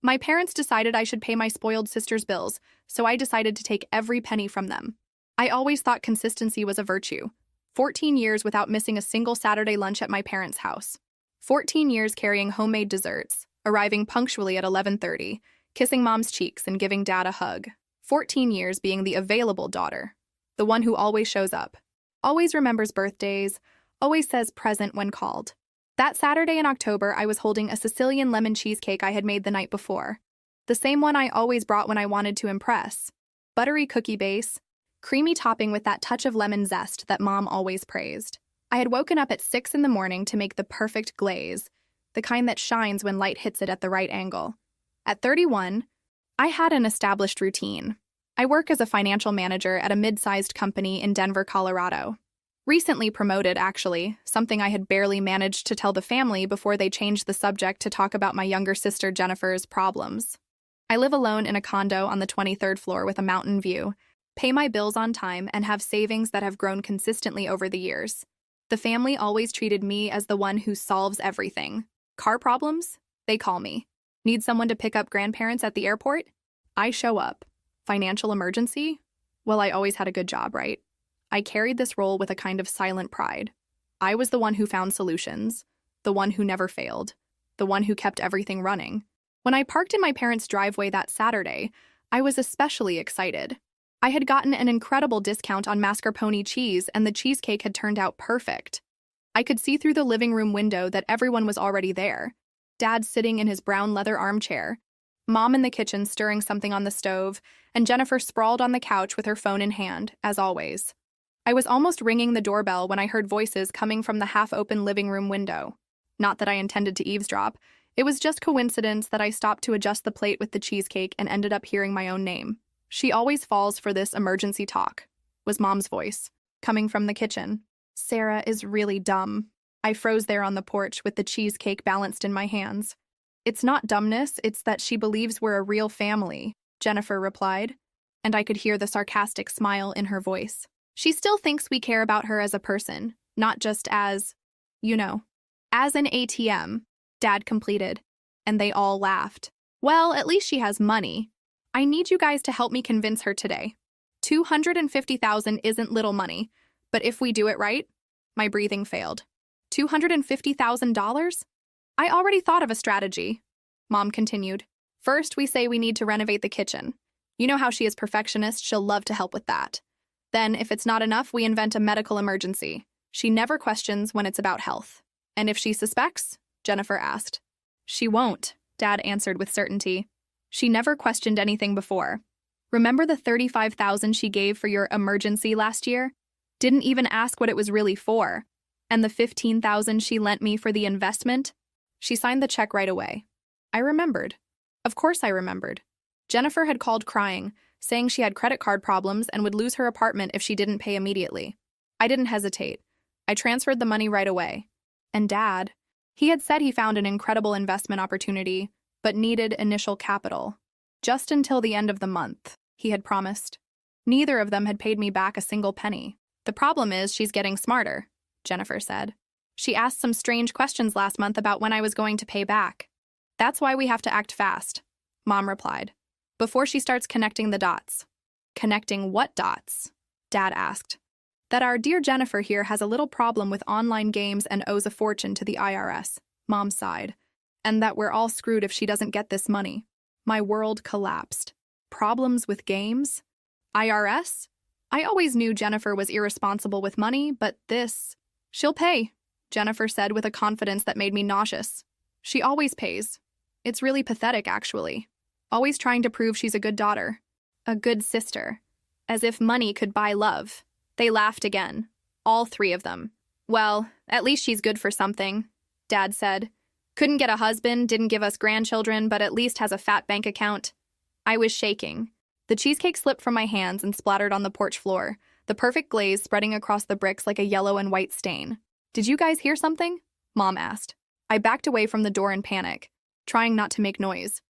My parents decided I should pay my spoiled sister's bills, so I decided to take every penny from them. I always thought consistency was a virtue. 14 years without missing a single Saturday lunch at my parents' house. 14 years carrying homemade desserts, arriving punctually at 11:30, kissing mom's cheeks and giving dad a hug. 14 years being the available daughter. The one who always shows up. Always remembers birthdays, always says present when called. That Saturday in October, I was holding a Sicilian lemon cheesecake I had made the night before. The same one I always brought when I wanted to impress. Buttery cookie base, creamy topping with that touch of lemon zest that Mom always praised. I had woken up at 6 in the morning to make the perfect glaze, the kind that shines when light hits it at the right angle. At 31, I had an established routine. I work as a financial manager at a mid-sized company in Denver, Colorado. Recently promoted, actually, something I had barely managed to tell the family before they changed the subject to talk about my younger sister Jennifer's problems. I live alone in a condo on the 23rd floor with a mountain view, pay my bills on time, and have savings that have grown consistently over the years. The family always treated me as the one who solves everything. Car problems? They call me. Need someone to pick up grandparents at the airport? I show up. Financial emergency? Well, I always had a good job, right? I carried this role with a kind of silent pride. I was the one who found solutions, the one who never failed, the one who kept everything running. When I parked in my parents' driveway that Saturday, I was especially excited. I had gotten an incredible discount on mascarpone cheese, and the cheesecake had turned out perfect. I could see through the living room window that everyone was already there. Dad sitting in his brown leather armchair, Mom in the kitchen stirring something on the stove, and Jennifer sprawled on the couch with her phone in hand, as always. I was almost ringing the doorbell when I heard voices coming from the half-open living room window. Not that I intended to eavesdrop. It was just coincidence that I stopped to adjust the plate with the cheesecake and ended up hearing my own name. She always falls for this emergency talk, was Mom's voice, coming from the kitchen. Sarah is really dumb. I froze there on the porch with the cheesecake balanced in my hands. It's not dumbness, it's that she believes we're a real family, Jennifer replied, and I could hear the sarcastic smile in her voice. She still thinks we care about her as a person, not just as, as an ATM, Dad completed, and they all laughed. Well, at least she has money. I need you guys to help me convince her today. $250,000 isn't little money, but if we do it right, my breathing failed. $250,000? I already thought of a strategy, Mom continued. First, we say we need to renovate the kitchen. You know how she is perfectionist, she'll love to help with that. Then, if it's not enough, we invent a medical emergency. She never questions when it's about health. And if she suspects? Jennifer asked. She won't, Dad answered with certainty. She never questioned anything before. Remember the $35,000 she gave for your emergency last year? Didn't even ask what it was really for. And the $15,000 she lent me for the investment? She signed the check right away. I remembered. Of course I remembered. Jennifer had called crying, saying she had credit card problems and would lose her apartment if she didn't pay immediately. I didn't hesitate. I transferred the money right away. And Dad, he had said he found an incredible investment opportunity, but needed initial capital. Just until the end of the month, he had promised. Neither of them had paid me back a single penny. The problem is she's getting smarter, Jennifer said. She asked some strange questions last month about when I was going to pay back. That's why we have to act fast, Mom replied. Before she starts connecting the dots. Connecting what dots? Dad asked. That our dear Jennifer here has a little problem with online games and owes a fortune to the IRS, Mom sighed. And that we're all screwed if she doesn't get this money. My world collapsed. Problems with games? IRS? I always knew Jennifer was irresponsible with money, but this... She'll pay, Jennifer said with a confidence that made me nauseous. She always pays. It's really pathetic, actually. Always trying to prove she's a good daughter. A good sister. As if money could buy love. They laughed again. All three of them. Well, at least she's good for something, Dad said. Couldn't get a husband, didn't give us grandchildren, but at least has a fat bank account. I was shaking. The cheesecake slipped from my hands and splattered on the porch floor, the perfect glaze spreading across the bricks like a yellow and white stain. Did you guys hear something? Mom asked. I backed away from the door in panic, trying not to make noise.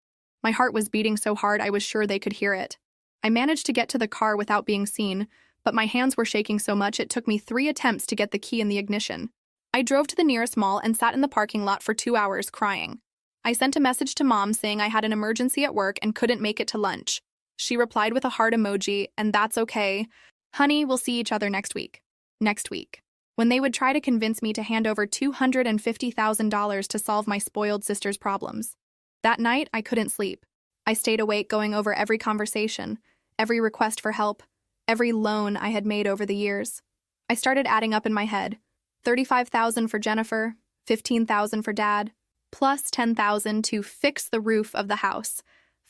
My heart was beating so hard I was sure they could hear it. I managed to get to the car without being seen, but my hands were shaking so much it took me 3 attempts to get the key in the ignition. I drove to the nearest mall and sat in the parking lot for 2 hours crying. I sent a message to Mom saying I had an emergency at work and couldn't make it to lunch. She replied with a heart emoji, and that's okay. Honey, we'll see each other next week. Next week. When they would try to convince me to hand over $250,000 to solve my spoiled sister's problems. That night, I couldn't sleep. I stayed awake going over every conversation, every request for help, every loan I had made over the years. I started adding up in my head. $35,000 for Jennifer, $15,000 for Dad, plus $10,000 to fix the roof of the house,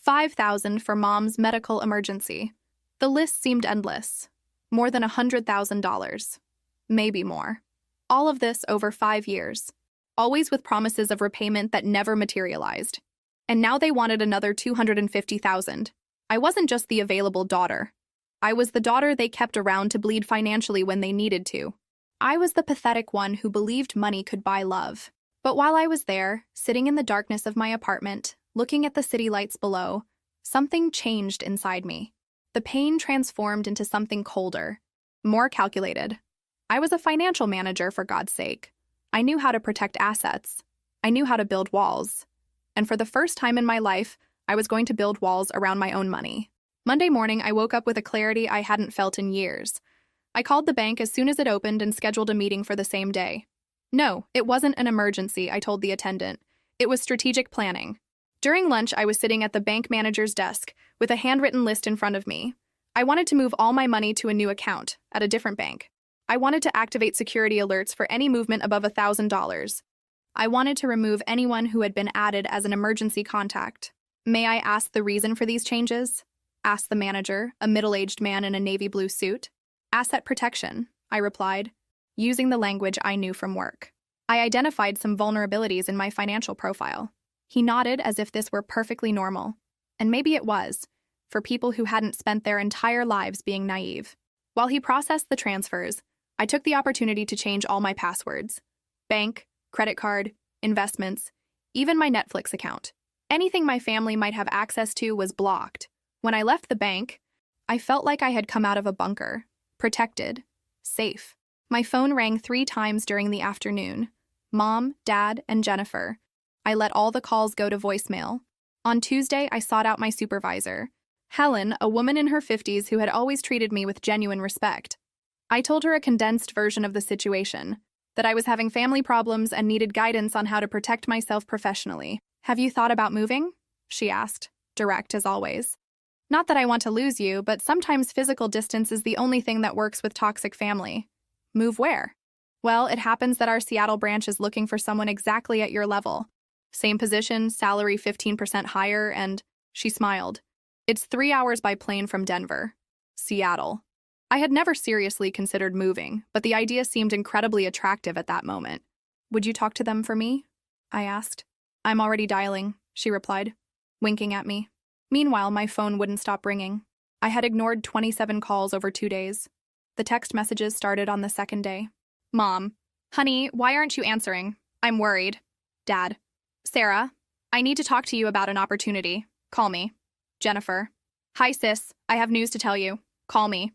$5,000 for Mom's medical emergency. The list seemed endless. More than $100,000. Maybe more. All of this over 5 years. Always with promises of repayment that never materialized. And now they wanted another $250,000. I wasn't just the available daughter. I was the daughter they kept around to bleed financially when they needed to. I was the pathetic one who believed money could buy love. But while I was there, sitting in the darkness of my apartment, looking at the city lights below, something changed inside me. The pain transformed into something colder, more calculated. I was a financial manager, for God's sake. I knew how to protect assets. I knew how to build walls. And for the first time in my life, I was going to build walls around my own money. Monday morning, I woke up with a clarity I hadn't felt in years. I called the bank as soon as it opened and scheduled a meeting for the same day. No, it wasn't an emergency, I told the attendant. It was strategic planning. During lunch, I was sitting at the bank manager's desk with a handwritten list in front of me. I wanted to move all my money to a new account at a different bank. I wanted to activate security alerts for any movement above $1,000. I wanted to remove anyone who had been added as an emergency contact. May I ask the reason for these changes? Asked the manager, a middle-aged man in a navy blue suit. Asset protection, I replied, using the language I knew from work. I identified some vulnerabilities in my financial profile. He nodded as if this were perfectly normal. And maybe it was, for people who hadn't spent their entire lives being naive. While he processed the transfers, I took the opportunity to change all my passwords. Bank, credit card, investments, even my Netflix account. Anything my family might have access to was blocked. When I left the bank, I felt like I had come out of a bunker, protected, safe. My phone rang 3 times during the afternoon. Mom, Dad, and Jennifer. I let all the calls go to voicemail. On Tuesday, I sought out my supervisor, Helen, a woman in her 50s who had always treated me with genuine respect. I told her a condensed version of the situation, that I was having family problems and needed guidance on how to protect myself professionally. Have you thought about moving? She asked, direct as always. Not that I want to lose you, but sometimes physical distance is the only thing that works with toxic family. Move where? Well, it happens that our Seattle branch is looking for someone exactly at your level. Same position, salary 15% higher, and she smiled. It's 3 hours by plane from Denver. Seattle. I had never seriously considered moving, but the idea seemed incredibly attractive at that moment. Would you talk to them for me? I asked. I'm already dialing, she replied, winking at me. Meanwhile, my phone wouldn't stop ringing. I had ignored 27 calls over 2 days. The text messages started on the second day. Mom. Honey, why aren't you answering? I'm worried. Dad. Sarah. I need to talk to you about an opportunity. Call me. Jennifer. Hi, sis. I have news to tell you. Call me.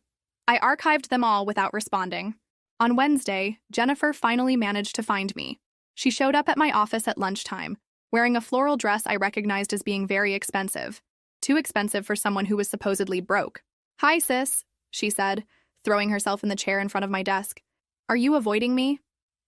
I archived them all without responding. On Wednesday, Jennifer finally managed to find me. She showed up at my office at lunchtime, wearing a floral dress I recognized as being very expensive. Too expensive for someone who was supposedly broke. Hi, sis, she said, throwing herself in the chair in front of my desk. Are you avoiding me?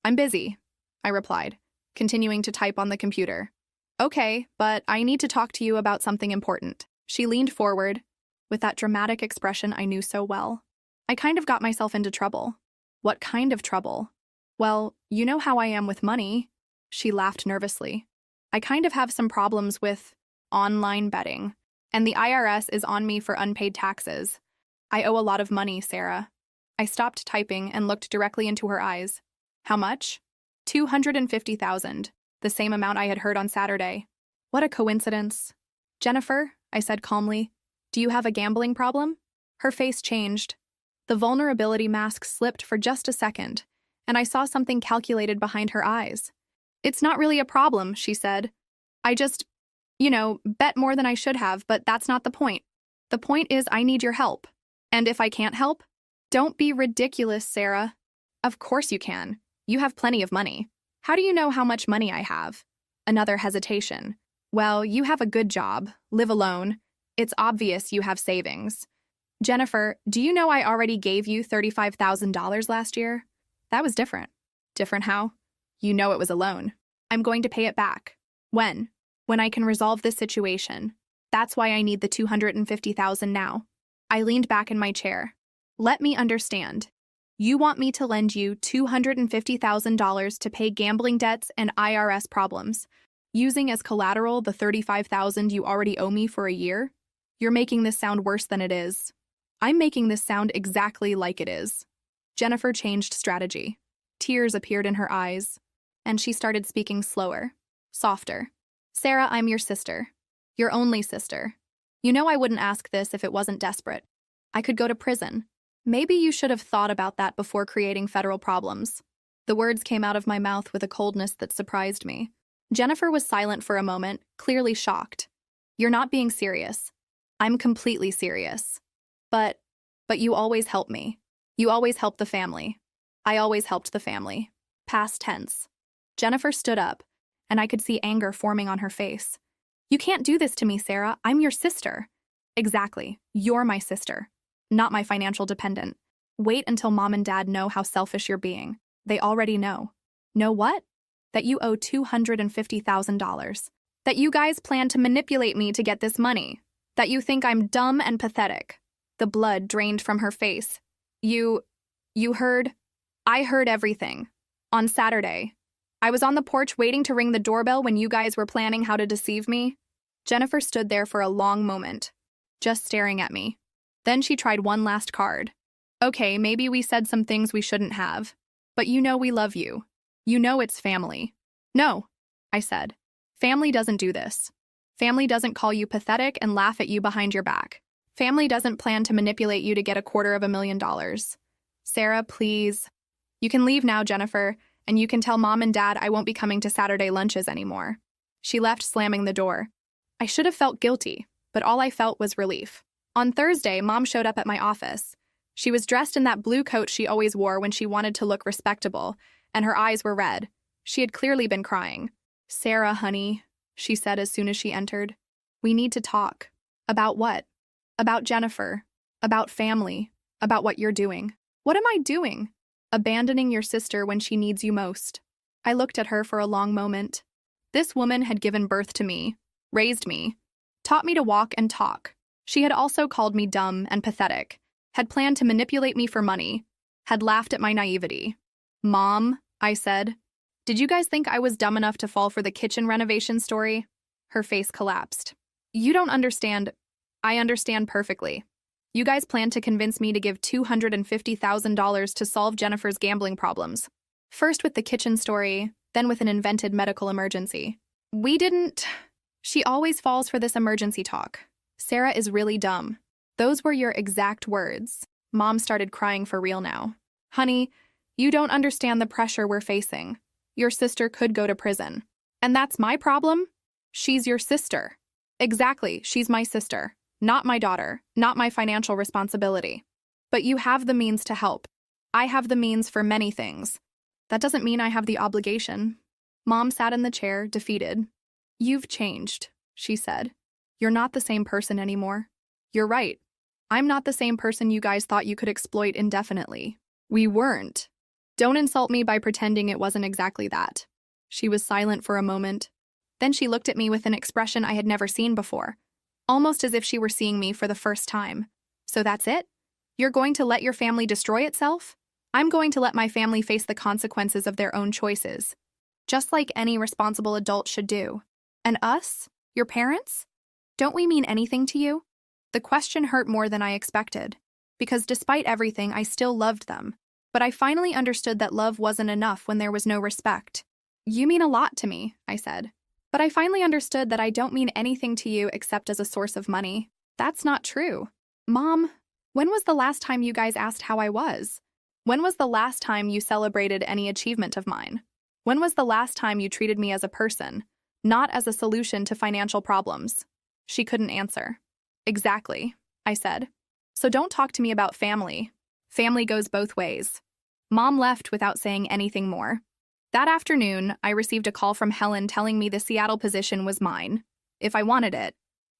I'm busy, I replied, continuing to type on the computer. Okay, but I need to talk to you about something important. She leaned forward, with that dramatic expression I knew so well. I kind of got myself into trouble. What kind of trouble? Well, you know how I am with money. She laughed nervously. I kind of have some problems with online betting, and the IRS is on me for unpaid taxes. I owe a lot of money, Sarah. I stopped typing and looked directly into her eyes. How much? $250,000, the same amount I had heard on Saturday. What a coincidence. Jennifer, I said calmly, do you have a gambling problem? Her face changed. The vulnerability mask slipped for just a second, and I saw something calculated behind her eyes. It's not really a problem, she said. I just, bet more than I should have, but that's not the point. The point is I need your help. And if I can't help, don't be ridiculous, Sarah. Of course you can. You have plenty of money. How do you know how much money I have? Another hesitation. Well, you have a good job, live alone. It's obvious you have savings. Jennifer, do you know I already gave you $35,000 last year? That was different. Different how? You know it was a loan. I'm going to pay it back. When? When I can resolve this situation. That's why I need the $250,000 now. I leaned back in my chair. Let me understand. You want me to lend you $250,000 to pay gambling debts and IRS problems, using as collateral the $35,000 you already owe me for a year? You're making this sound worse than it is. I'm making this sound exactly like it is. Jennifer changed strategy. Tears appeared in her eyes, and she started speaking slower, softer. Sarah, I'm your sister. Your only sister. You know I wouldn't ask this if it wasn't desperate. I could go to prison. Maybe you should have thought about that before creating federal problems. The words came out of my mouth with a coldness that surprised me. Jennifer was silent for a moment, clearly shocked. You're not being serious. I'm completely serious. But you always help me. You always help the family. I always helped the family. Past tense. Jennifer stood up, and I could see anger forming on her face. You can't do this to me, Sarah. I'm your sister. Exactly. You're my sister, not my financial dependent. Wait until Mom and Dad know how selfish you're being. They already know. Know what? That you owe $250,000. That you guys plan to manipulate me to get this money. That you think I'm dumb and pathetic. The blood drained from her face. You heard? I heard everything. On Saturday. I was on the porch waiting to ring the doorbell when you guys were planning how to deceive me. Jennifer stood there for a long moment, just staring at me. Then she tried one last card. Okay, maybe we said some things we shouldn't have, but you know we love you. You know it's family. No, I said. Family doesn't do this. Family doesn't call you pathetic and laugh at you behind your back. Family doesn't plan to manipulate you to get $250,000. Sarah, please. You can leave now, Jennifer, and you can tell Mom and Dad I won't be coming to Saturday lunches anymore. She left, slamming the door. I should have felt guilty, but all I felt was relief. On Thursday, Mom showed up at my office. She was dressed in that blue coat she always wore when she wanted to look respectable, and her eyes were red. She had clearly been crying. Sarah, honey, she said as soon as she entered. We need to talk. About what? About Jennifer. About family. About what you're doing. What am I doing? Abandoning your sister when she needs you most. I looked at her for a long moment. This woman had given birth to me, raised me, taught me to walk and talk. She had also called me dumb and pathetic, had planned to manipulate me for money, had laughed at my naivety. Mom, I said, did you guys think I was dumb enough to fall for the kitchen renovation story? Her face collapsed. You don't understand. I understand perfectly. You guys planned to convince me to give $250,000 to solve Jennifer's gambling problems. First with the kitchen story, then with an invented medical emergency. We didn't. She always falls for this emergency talk. Sarah is really dumb. Those were your exact words. Mom started crying for real now. Honey, you don't understand the pressure we're facing. Your sister could go to prison. And that's my problem? She's your sister. Exactly, she's my sister. Not my daughter, not my financial responsibility. But you have the means to help. I have the means for many things. That doesn't mean I have the obligation. Mom sat in the chair, defeated. You've changed, she said. You're not the same person anymore. You're right. I'm not the same person you guys thought you could exploit indefinitely. We weren't. Don't insult me by pretending it wasn't exactly that. She was silent for a moment. Then she looked at me with an expression I had never seen before. Almost as if she were seeing me for the first time. So that's it? You're going to let your family destroy itself? I'm going to let my family face the consequences of their own choices. Just like any responsible adult should do. And us? Your parents? Don't we mean anything to you? The question hurt more than I expected. Because despite everything, I still loved them. But I finally understood that love wasn't enough when there was no respect. You mean a lot to me, I said. But I finally understood that I don't mean anything to you except as a source of money. That's not true. Mom, when was the last time you guys asked how I was? When was the last time you celebrated any achievement of mine? When was the last time you treated me as a person, not as a solution to financial problems? She couldn't answer. Exactly, I said. So don't talk to me about family. Family goes both ways. Mom left without saying anything more. That afternoon, I received a call from Helen telling me the Seattle position was mine. If I wanted it,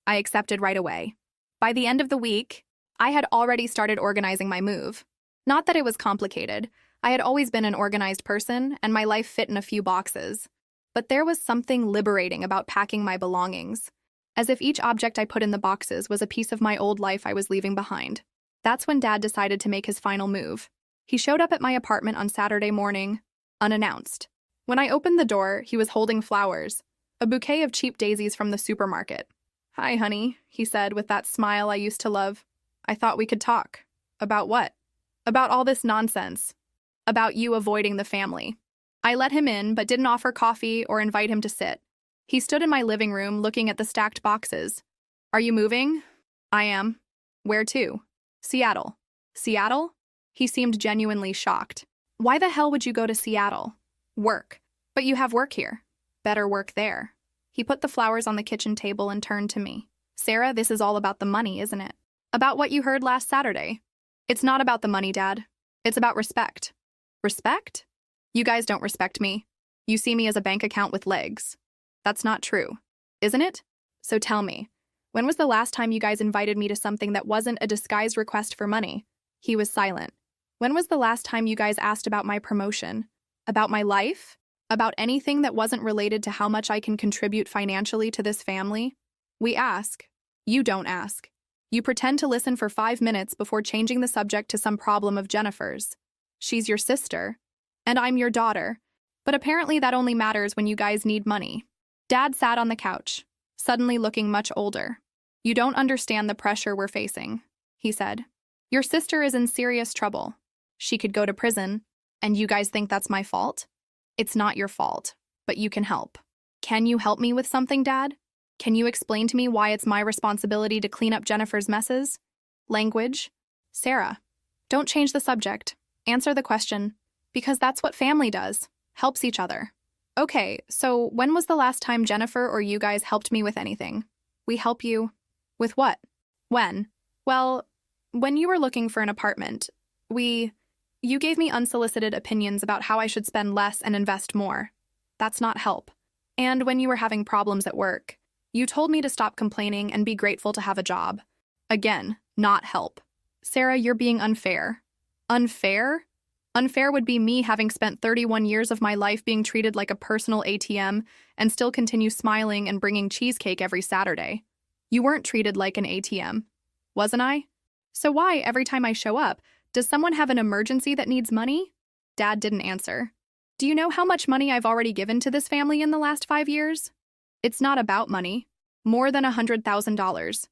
I accepted right away. By the end of the week, I had already started organizing my move. Not that it was complicated. I had always been an organized person, and my life fit in a few boxes. But there was something liberating about packing my belongings, as if each object I put in the boxes was a piece of my old life I was leaving behind. That's when Dad decided to make his final move. He showed up at my apartment on Saturday morning, unannounced. When I opened the door, he was holding flowers, a bouquet of cheap daisies from the supermarket. "Hi, honey," he said with that smile I used to love. "I thought we could talk." "About what?" "About all this nonsense. About you avoiding the family." I let him in, but didn't offer coffee or invite him to sit. He stood in my living room looking at the stacked boxes. "Are you moving?" "I am." "Where to?" "Seattle." "Seattle?" He seemed genuinely shocked. "Why the hell would you go to Seattle?" "Work." "But you have work here." "Better work there." He put the flowers on the kitchen table and turned to me. "Sarah, this is all about the money, isn't it? About what you heard last Saturday." "It's not about the money, Dad. It's about respect." "Respect? You guys don't respect me. You see me as a bank account with legs." "That's not true, isn't it? So tell me, when was the last time you guys invited me to something that wasn't a disguised request for money?" He was silent. "When was the last time you guys asked about my promotion? About my life? About anything that wasn't related to how much I can contribute financially to this family?" "We ask. You don't ask. You pretend to listen for 5 minutes before changing the subject to some problem of Jennifer's. She's your sister, and I'm your daughter, but apparently that only matters when you guys need money." Dad sat on the couch, suddenly looking much older. "You don't understand the pressure we're facing," he said. "Your sister is in serious trouble. She could go to prison, and you guys think that's my fault? It's not your fault, but you can help. Can you help me with something, Dad? Can you explain to me why it's my responsibility to clean up Jennifer's messes?" "Language." "Sarah, don't change the subject. Answer the question, because that's what family does, helps each other." "Okay, so when was the last time Jennifer or you guys helped me with anything?" "We help you." "With what?" "When?" "Well, when you were looking for an apartment, you gave me unsolicited opinions about how I should spend less and invest more. That's not help. And when you were having problems at work, you told me to stop complaining and be grateful to have a job. Again, not help." "Sarah, you're being unfair." "Unfair? Unfair would be me having spent 31 years of my life being treated like a personal ATM and still continue smiling and bringing cheesecake every Saturday. You weren't treated like an ATM, wasn't I? So why, every time I show up, does someone have an emergency that needs money?" Dad didn't answer. "Do you know how much money I've already given to this family in the last 5 years? It's not about money. More than $100,000.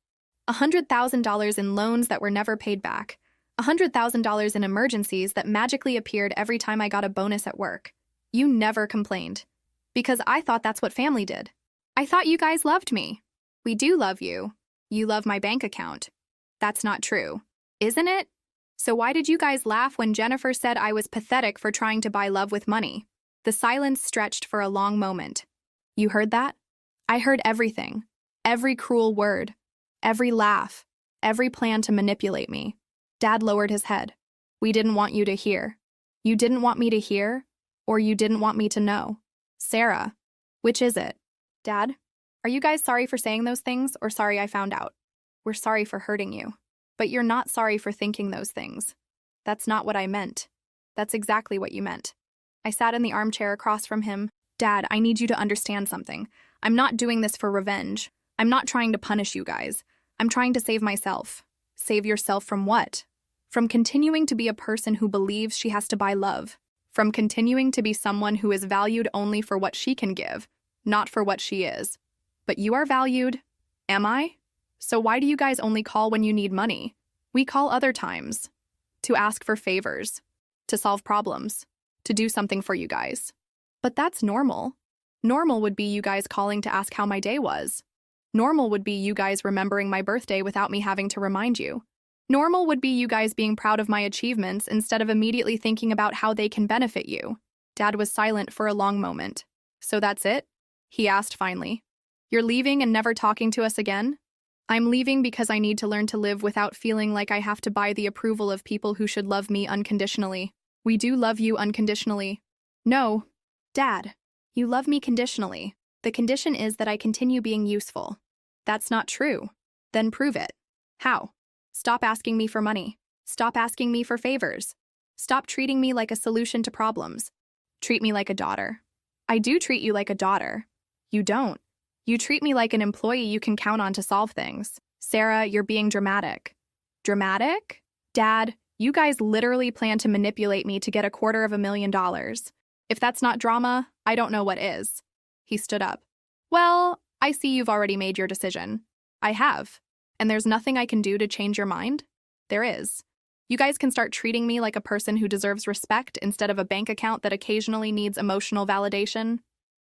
$100,000 in loans that were never paid back. $100,000 in emergencies that magically appeared every time I got a bonus at work. You never complained. Because I thought that's what family did. I thought you guys loved me." "We do love you. You love my bank account." "That's not true. Isn't it? So why did you guys laugh when Jennifer said I was pathetic for trying to buy love with money?" The silence stretched for a long moment. "You heard that?" "I heard everything. Every cruel word. Every laugh. Every plan to manipulate me." Dad lowered his head. "We didn't want you to hear. You didn't want me to hear, or you didn't want me to know. Sarah, which is it?" "Dad, are you guys sorry for saying those things, or sorry I found out?" "We're sorry for hurting you. But you're not sorry for thinking those things. That's not what I meant." "That's exactly what you meant." I sat in the armchair across from him. "Dad, I need you to understand something. I'm not doing this for revenge. I'm not trying to punish you guys. I'm trying to save myself." "Save yourself from what?" "From continuing to be a person who believes she has to buy love. From continuing to be someone who is valued only for what she can give, not for what she is." "But you are valued." "Am I? So why do you guys only call when you need money?" "We call other times. To ask for favors. To solve problems. To do something for you guys." "But that's normal. Normal would be you guys calling to ask how my day was. Normal would be you guys remembering my birthday without me having to remind you. Normal would be you guys being proud of my achievements instead of immediately thinking about how they can benefit you." Dad was silent for a long moment. "So that's it?" he asked finally. "You're leaving and never talking to us again?" "I'm leaving because I need to learn to live without feeling like I have to buy the approval of people who should love me unconditionally." "We do love you unconditionally." "No, Dad, you love me conditionally. The condition is that I continue being useful. That's not true. Then prove it. How? Stop asking me for money. Stop asking me for favors. Stop treating me like a solution to problems. Treat me like a daughter. I do treat you like a daughter. You don't. You treat me like an employee you can count on to solve things. Sarah, you're being dramatic. Dramatic? Dad, you guys literally plan to manipulate me to get $250,000. If that's not drama, I don't know what is. He stood up. Well, I see you've already made your decision. I have. And there's nothing I can do to change your mind? There is. You guys can start treating me like a person who deserves respect instead of a bank account that occasionally needs emotional validation.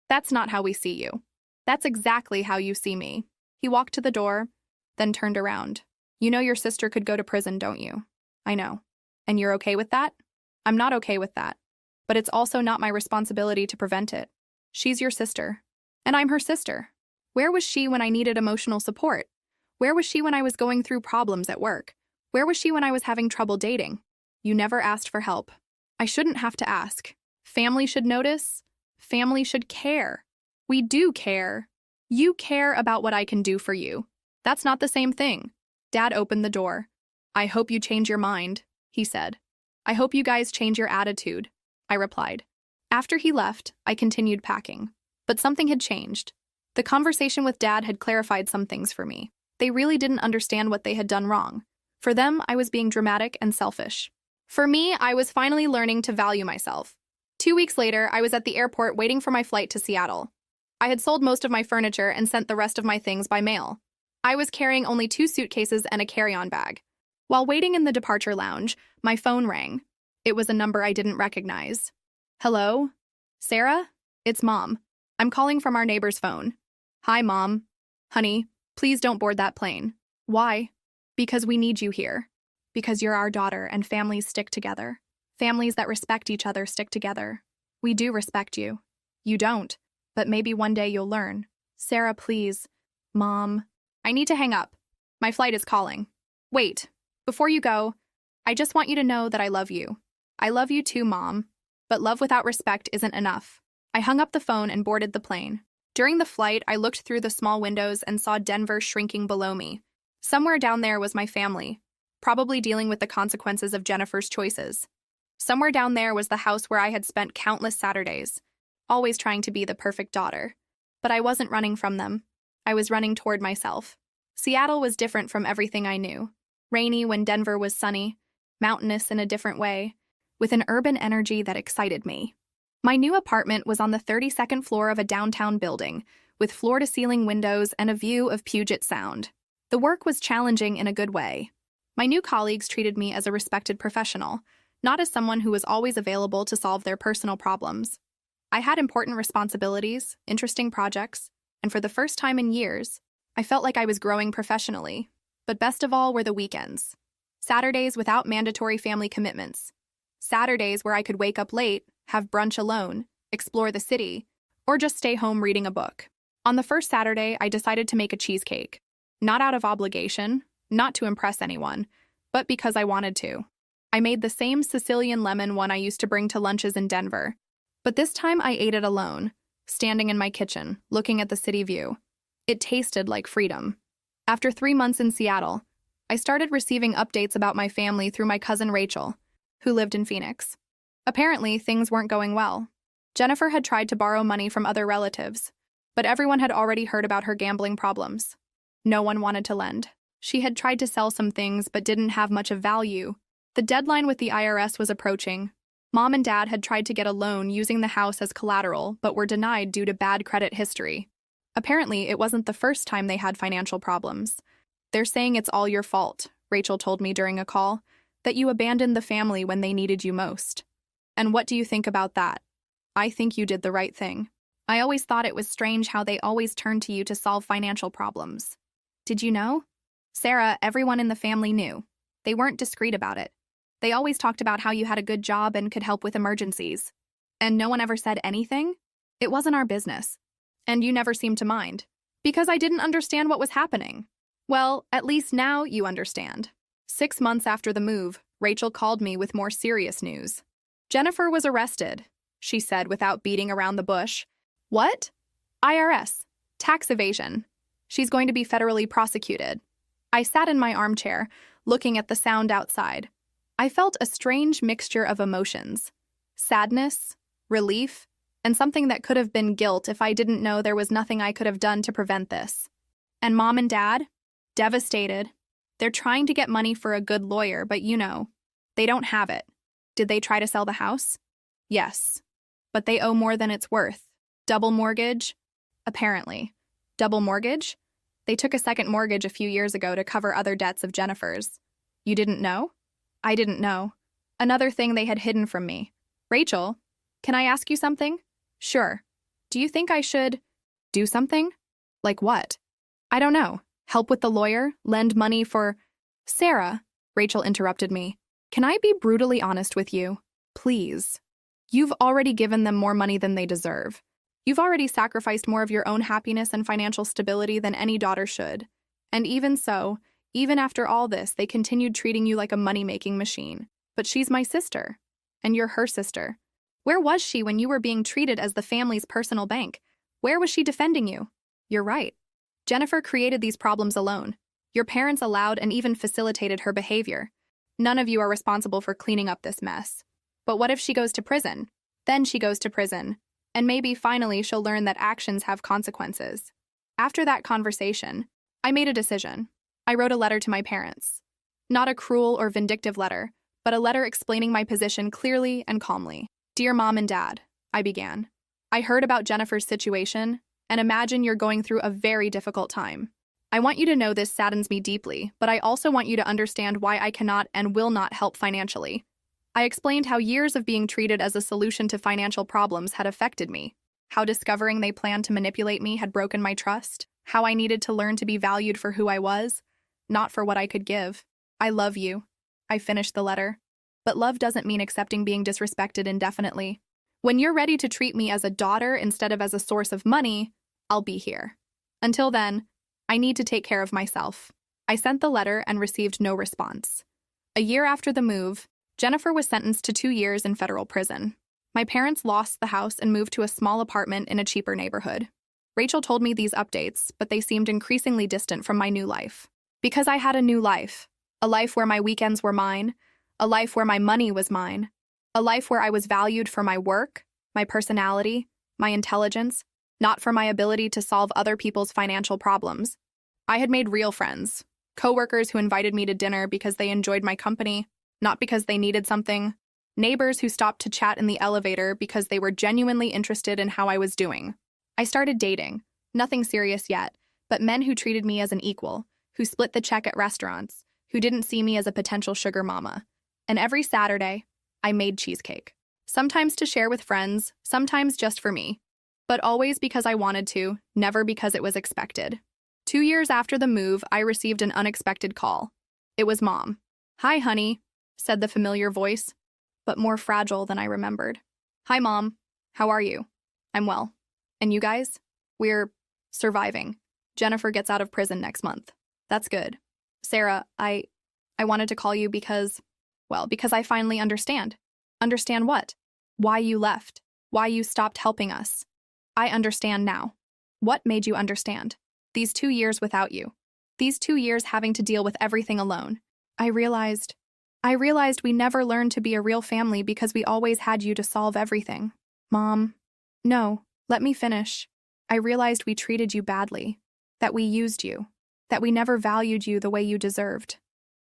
That's not how we see you. That's exactly how you see me. He walked to the door, then turned around. You know your sister could go to prison, don't you? I know. And you're okay with that? I'm not okay with that. But it's also not my responsibility to prevent it. She's your sister. And I'm her sister. Where was she when I needed emotional support? Where was she when I was going through problems at work? Where was she when I was having trouble dating? You never asked for help. I shouldn't have to ask. Family should notice. Family should care. We do care. You care about what I can do for you. That's not the same thing. Dad opened the door. I hope you change your mind, he said. I hope you guys change your attitude, I replied. After he left, I continued packing. But something had changed. The conversation with Dad had clarified some things for me. They really didn't understand what they had done wrong. For them, I was being dramatic and selfish. For me, I was finally learning to value myself. 2 weeks later, I was at the airport waiting for my flight to Seattle. I had sold most of my furniture and sent the rest of my things by mail. I was carrying only 2 suitcases and a carry-on bag. While waiting in the departure lounge, my phone rang. It was a number I didn't recognize. Hello? Sarah? It's Mom. I'm calling from our neighbor's phone. Hi, Mom. Honey, please don't board that plane. Why? Because we need you here. Because you're our daughter and families stick together. Families that respect each other stick together. We do respect you. You don't, but maybe one day you'll learn. Sarah, please. Mom. I need to hang up. My flight is calling. Wait, before you go, I just want you to know that I love you. I love you too, Mom. But love without respect isn't enough. I hung up the phone and boarded the plane. During the flight, I looked through the small windows and saw Denver shrinking below me. Somewhere down there was my family, probably dealing with the consequences of Jennifer's choices. Somewhere down there was the house where I had spent countless Saturdays, always trying to be the perfect daughter. But I wasn't running from them. I was running toward myself. Seattle was different from everything I knew. Rainy when Denver was sunny, mountainous in a different way, with an urban energy that excited me. My new apartment was on the 32nd floor of a downtown building, with floor-to-ceiling windows and a view of Puget Sound. The work was challenging in a good way. My new colleagues treated me as a respected professional, not as someone who was always available to solve their personal problems. I had important responsibilities, interesting projects, and for the first time in years, I felt like I was growing professionally. But best of all were the weekends. Saturdays without mandatory family commitments. Saturdays where I could wake up late, have brunch alone, explore the city, or just stay home reading a book. On the first Saturday, I decided to make a cheesecake. Not out of obligation, not to impress anyone, but because I wanted to. I made the same Sicilian lemon one I used to bring to lunches in Denver. But this time I ate it alone, standing in my kitchen, looking at the city view. It tasted like freedom. After 3 months in Seattle, I started receiving updates about my family through my cousin Rachel, who lived in Phoenix. Apparently, things weren't going well. Jennifer had tried to borrow money from other relatives, but everyone had already heard about her gambling problems. No one wanted to lend. She had tried to sell some things but didn't have much of value. The deadline with the IRS was approaching. Mom and Dad had tried to get a loan using the house as collateral but were denied due to bad credit history. Apparently, it wasn't the first time they had financial problems. They're saying it's all your fault, Rachel told me during a call, that you abandoned the family when they needed you most. And what do you think about that? I think you did the right thing. I always thought it was strange how they always turned to you to solve financial problems. Did you know? Sarah, everyone in the family knew. They weren't discreet about it. They always talked about how you had a good job and could help with emergencies. And no one ever said anything? It wasn't our business. And you never seemed to mind. Because I didn't understand what was happening. Well, at least now you understand. 6 months after the move, Rachel called me with more serious news. Jennifer was arrested. she said without beating around the bush. What? IRS. Tax evasion. She's going to be federally prosecuted. I sat in my armchair, looking at the sound outside. I felt a strange mixture of emotions. Sadness, relief, and something that could have been guilt if I didn't know there was nothing I could have done to prevent this. And Mom and Dad? Devastated. They're trying to get money for a good lawyer, but they don't have it. Did they try to sell the house? Yes. But they owe more than it's worth. Double mortgage? Apparently. Double mortgage? They took a second mortgage a few years ago to cover other debts of Jennifer's. You didn't know? I didn't know. Another thing they had hidden from me. Rachel, can I ask you something? Sure. Do you think I should do something? Like what? I don't know. Help with the lawyer? Lend money for… Sarah, Rachel interrupted me. Can I be brutally honest with you? Please. You've already given them more money than they deserve. You've already sacrificed more of your own happiness and financial stability than any daughter should. And even so, even after all this, they continued treating you like a money-making machine. But she's my sister. And you're her sister. Where was she when you were being treated as the family's personal bank? Where was she defending you? You're right. Jennifer created these problems alone. Your parents allowed and even facilitated her behavior. None of you are responsible for cleaning up this mess. But what if she goes to prison? Then she goes to prison. And maybe finally she'll learn that actions have consequences. After that conversation, I made a decision. I wrote a letter to my parents. Not a cruel or vindictive letter, but a letter explaining my position clearly and calmly. Dear Mom and Dad, I began. I heard about Jennifer's situation, and imagine you're going through a very difficult time. I want you to know this saddens me deeply, but I also want you to understand why I cannot and will not help financially. I explained how years of being treated as a solution to financial problems had affected me, how discovering they planned to manipulate me had broken my trust, how I needed to learn to be valued for who I was, not for what I could give. I love you. I finished the letter. But love doesn't mean accepting being disrespected indefinitely. When you're ready to treat me as a daughter instead of as a source of money, I'll be here. Until then, I need to take care of myself. I sent the letter and received no response. A year after the move, Jennifer was sentenced to 2 years in federal prison. My parents lost the house and moved to a small apartment in a cheaper neighborhood. Rachel told me these updates, but they seemed increasingly distant from my new life. Because I had a new life. A life where my weekends were mine. A life where my money was mine. A life where I was valued for my work, my personality, my intelligence, not for my ability to solve other people's financial problems. I had made real friends, coworkers who invited me to dinner because they enjoyed my company, not because they needed something, neighbors who stopped to chat in the elevator because they were genuinely interested in how I was doing. I started dating, nothing serious yet, but men who treated me as an equal, who split the check at restaurants, who didn't see me as a potential sugar mama. And every Saturday, I made cheesecake. Sometimes to share with friends, sometimes just for me. But always because I wanted to, never because it was expected. 2 years after the move, I received an unexpected call. It was Mom. Hi, honey, said the familiar voice, but more fragile than I remembered. Hi, Mom. How are you? I'm well. And you guys? We're surviving. Jennifer gets out of prison next month. That's good. Sarah, I wanted to call you because I finally understand. Understand what? Why you left. Why you stopped helping us. I understand now. What made you understand? These 2 years without you. These 2 years having to deal with everything alone. I realized we never learned to be a real family because we always had you to solve everything. Mom. No, let me finish. I realized we treated you badly. That we used you. That we never valued you the way you deserved.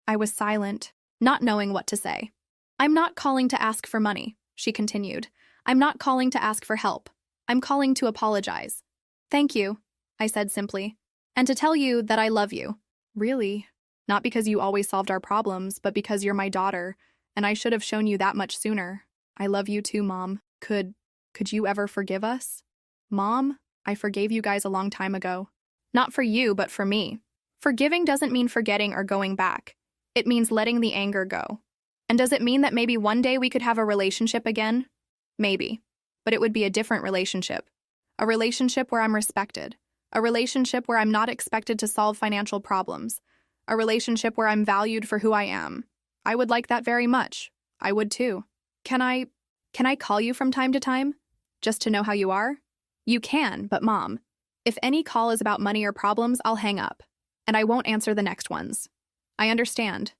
I was silent, not knowing what to say. I'm not calling to ask for money, she continued. I'm not calling to ask for help. I'm calling to apologize. Thank you, I said simply. And to tell you that I love you. Really? Not because you always solved our problems, but because you're my daughter, and I should have shown you that much sooner. I love you too, Mom. Could you ever forgive us? Mom, I forgave you guys a long time ago. Not for you, but for me. Forgiving doesn't mean forgetting or going back. It means letting the anger go. And does it mean that maybe one day we could have a relationship again? Maybe. But it would be a different relationship. A relationship where I'm respected. A relationship where I'm not expected to solve financial problems. A relationship where I'm valued for who I am. I would like that very much. I would too. Can I Can I call you from time to time? Just to know how you are? You can, but Mom, if any call is about money or problems, I'll hang up. And I won't answer the next ones. I understand.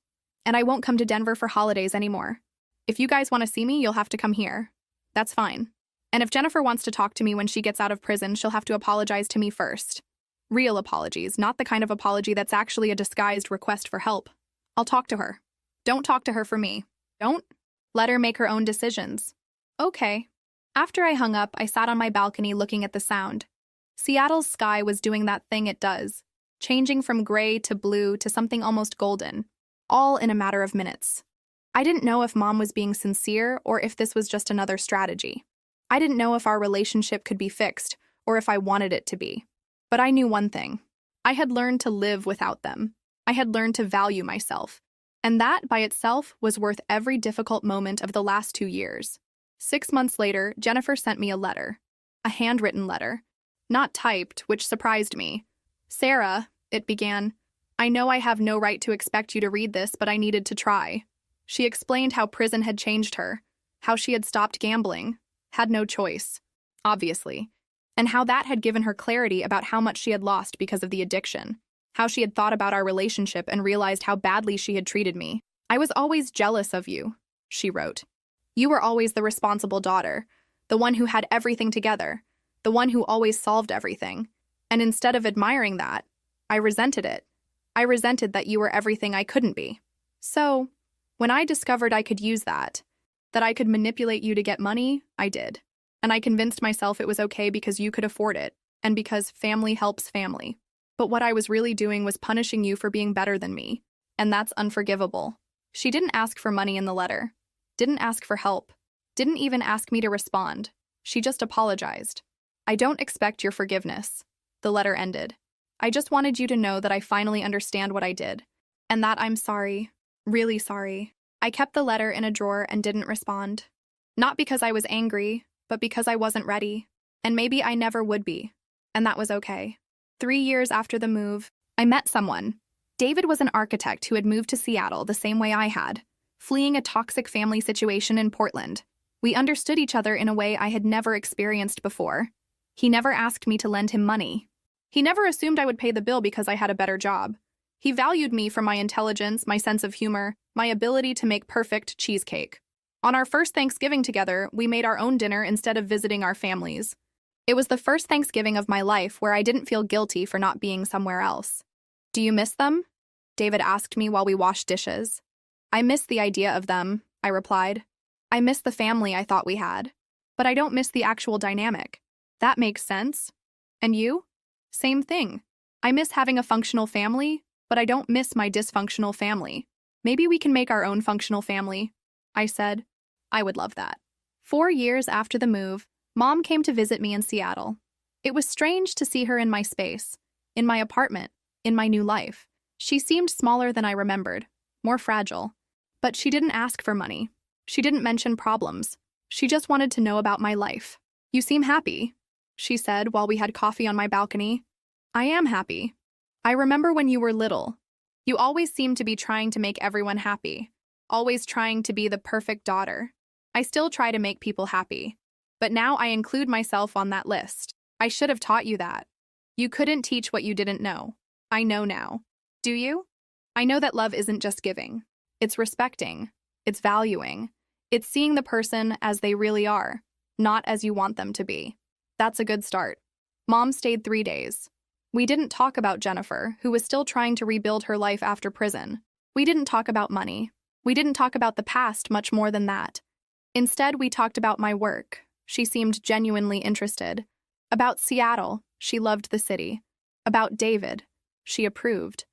And I won't come to Denver for holidays anymore. If you guys want to see me, you'll have to come here. That's fine. And if Jennifer wants to talk to me when she gets out of prison, she'll have to apologize to me first. Real apologies, not the kind of apology that's actually a disguised request for help. I'll talk to her. Don't talk to her for me. Don't. Let her make her own decisions. Okay. After I hung up, I sat on my balcony looking at the sound. Seattle's sky was doing that thing it does, changing from gray to blue to something almost golden, all in a matter of minutes. I didn't know if Mom was being sincere or if this was just another strategy. I didn't know if our relationship could be fixed or if I wanted it to be. But I knew one thing. I had learned to live without them. I had learned to value myself. And that, by itself, was worth every difficult moment of the last 2 years. 6 months later, Jennifer sent me a letter. A handwritten letter. Not typed, which surprised me. Sarah, it began, I know I have no right to expect you to read this, but I needed to try. She explained how prison had changed her, how she had stopped gambling, had no choice, obviously, and how that had given her clarity about how much she had lost because of the addiction, how she had thought about our relationship and realized how badly she had treated me. I was always jealous of you, she wrote. You were always the responsible daughter, the one who had everything together, the one who always solved everything. And instead of admiring that, I resented it. I resented that you were everything I couldn't be. So, when I discovered I could use that I could manipulate you to get money, I did. And I convinced myself it was okay because you could afford it, and because family helps family. But what I was really doing was punishing you for being better than me, and that's unforgivable. She didn't ask for money in the letter, didn't ask for help, didn't even ask me to respond. She just apologized. I don't expect your forgiveness, the letter ended. I just wanted you to know that I finally understand what I did, and that I'm sorry, really sorry. I kept the letter in a drawer and didn't respond. Not because I was angry, but because I wasn't ready, and maybe I never would be, and that was okay. 3 years after the move, I met someone. David was an architect who had moved to Seattle the same way I had, fleeing a toxic family situation in Portland. We understood each other in a way I had never experienced before. He never asked me to lend him money. He never assumed I would pay the bill because I had a better job. He valued me for my intelligence, my sense of humor, my ability to make perfect cheesecake. On our first Thanksgiving together, we made our own dinner instead of visiting our families. It was the first Thanksgiving of my life where I didn't feel guilty for not being somewhere else. Do you miss them? David asked me while we washed dishes. I miss the idea of them, I replied. I miss the family I thought we had. But I don't miss the actual dynamic. That makes sense. And you? Same thing. I miss having a functional family, but I don't miss my dysfunctional family. Maybe we can make our own functional family, I said. I would love that. 4 years after the move, Mom came to visit me in Seattle. It was strange to see her in my space, in my apartment, in my new life. She seemed smaller than I remembered, more fragile. But she didn't ask for money. She didn't mention problems. She just wanted to know about my life. You seem happy, she said while we had coffee on my balcony. I am happy. I remember when you were little. You always seemed to be trying to make everyone happy, always trying to be the perfect daughter. I still try to make people happy, but now I include myself on that list. I should have taught you that. You couldn't teach what you didn't know. I know now. Do you? I know that love isn't just giving. It's respecting. It's valuing. It's seeing the person as they really are, not as you want them to be. That's a good start. Mom stayed 3 days. We didn't talk about Jennifer, who was still trying to rebuild her life after prison. We didn't talk about money. We didn't talk about the past much more than that. Instead, we talked about my work. She seemed genuinely interested. About Seattle, she loved the city. About David, she approved.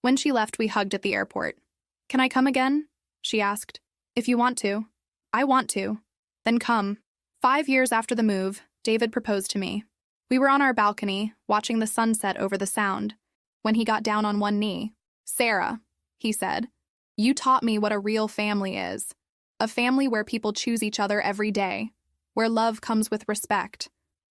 When she left, we hugged at the airport. Can I come again? She asked. If you want to. I want to. Then come. 5 years after the move, David proposed to me. We were on our balcony, watching the sunset over the sound, when he got down on one knee. Sarah, he said, you taught me what a real family is. A family where people choose each other every day, where love comes with respect,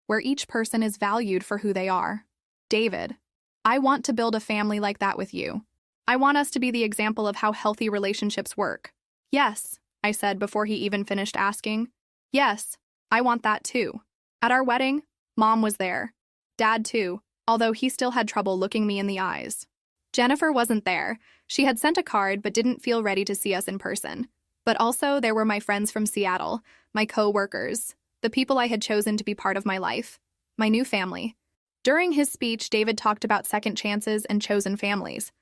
where each person is valued for who they are. David, I want to build a family like that with you. I want us to be the example of how healthy relationships work. Yes, I said before he even finished asking. Yes, I want that too. At our wedding, Mom was there. Dad too, although he still had trouble looking me in the eyes. Jennifer wasn't there. She had sent a card but didn't feel ready to see us in person. But also, there were my friends from Seattle, my co-workers, the people I had chosen to be part of my life, my new family. During his speech, David talked about second chances and chosen families,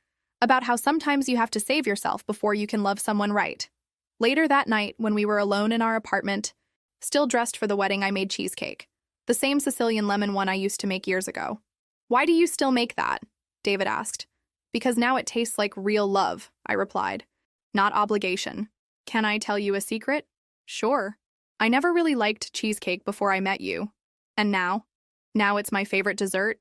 about how sometimes you have to save yourself before you can love someone right. Later that night, when we were alone in our apartment, still dressed for the wedding, I made cheesecake, the same Sicilian lemon one I used to make years ago. "Why do you still make that?" David asked. "Because now it tastes like real love," I replied. "Not obligation. Can I tell you a secret?" "Sure. I never really liked cheesecake before I met you. And now? Now it's my favorite dessert.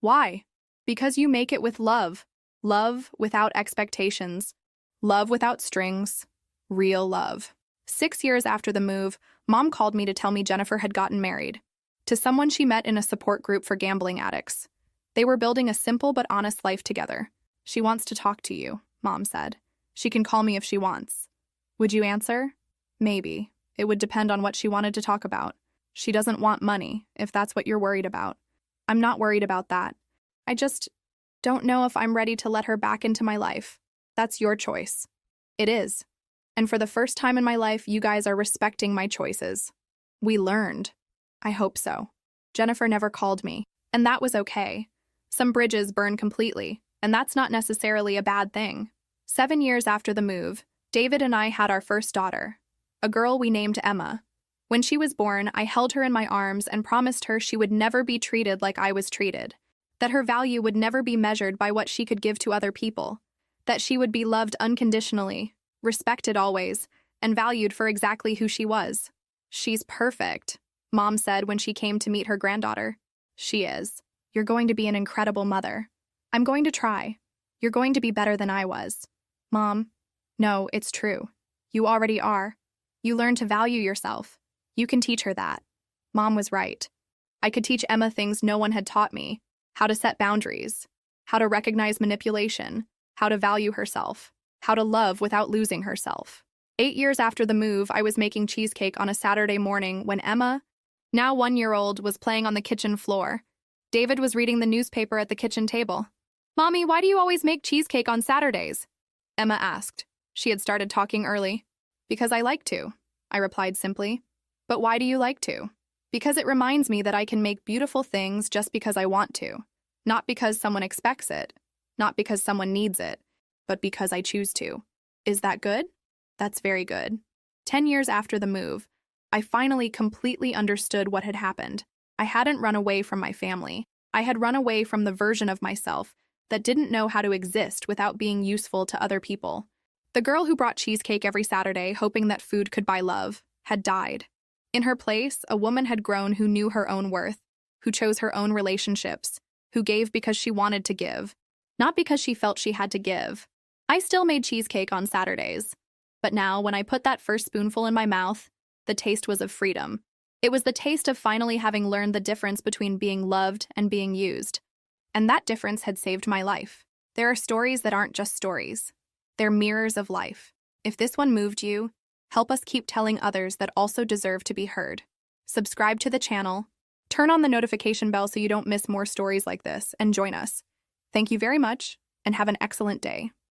Why? Because you make it with love. Love without expectations. Love without strings. Real love." 6 years after the move, Mom called me to tell me Jennifer had gotten married to someone she met in a support group for gambling addicts. They were building a simple but honest life together. "She wants to talk to you," Mom said. "She can call me if she wants." Would you answer? Maybe. It would depend on what she wanted to talk about. She doesn't want money, if that's what you're worried about. I'm not worried about that. I just don't know if I'm ready to let her back into my life. That's your choice. It is. And for the first time in my life, you guys are respecting my choices. We learned. I hope so. Jennifer never called me, and that was okay. Some bridges burn completely, and that's not necessarily a bad thing. 7 years after the move, David and I had our first daughter, a girl we named Emma. When she was born, I held her in my arms and promised her she would never be treated like I was treated, that her value would never be measured by what she could give to other people, that she would be loved unconditionally, respected always, and valued for exactly who she was. "She's perfect," Mom said when she came to meet her granddaughter. "She is. You're going to be an incredible mother." "I'm going to try. You're going to be better than I was." "Mom, no, it's true. You already are. You learn to value yourself. You can teach her that." Mom was right. I could teach Emma things no one had taught me: how to set boundaries, how to recognize manipulation, how to value herself, how to love without losing herself. 8 years after the move, I was making cheesecake on a Saturday morning when Emma, now 1-year-old, was playing on the kitchen floor. David was reading the newspaper at the kitchen table. "Mommy, why do you always make cheesecake on Saturdays?" Emma asked. She had started talking early. "Because I like to," I replied simply. "But why do you like to?" "Because it reminds me that I can make beautiful things just because I want to. Not because someone expects it, not because someone needs it, but because I choose to." Is that good? That's very good. 10 years after the move, I finally completely understood what had happened. I hadn't run away from my family. I had run away from the version of myself that didn't know how to exist without being useful to other people. The girl who brought cheesecake every Saturday, hoping that food could buy love, had died. In her place, a woman had grown who knew her own worth, who chose her own relationships, who gave because she wanted to give, not because she felt she had to give. I still made cheesecake on Saturdays. But now, when I put that first spoonful in my mouth, the taste was of freedom. It was the taste of finally having learned the difference between being loved and being used. And that difference had saved my life. There are stories that aren't just stories. They're mirrors of life. If this one moved you, help us keep telling others that also deserve to be heard. Subscribe to the channel, turn on the notification bell so you don't miss more stories like this, and join us. Thank you very much, and have an excellent day.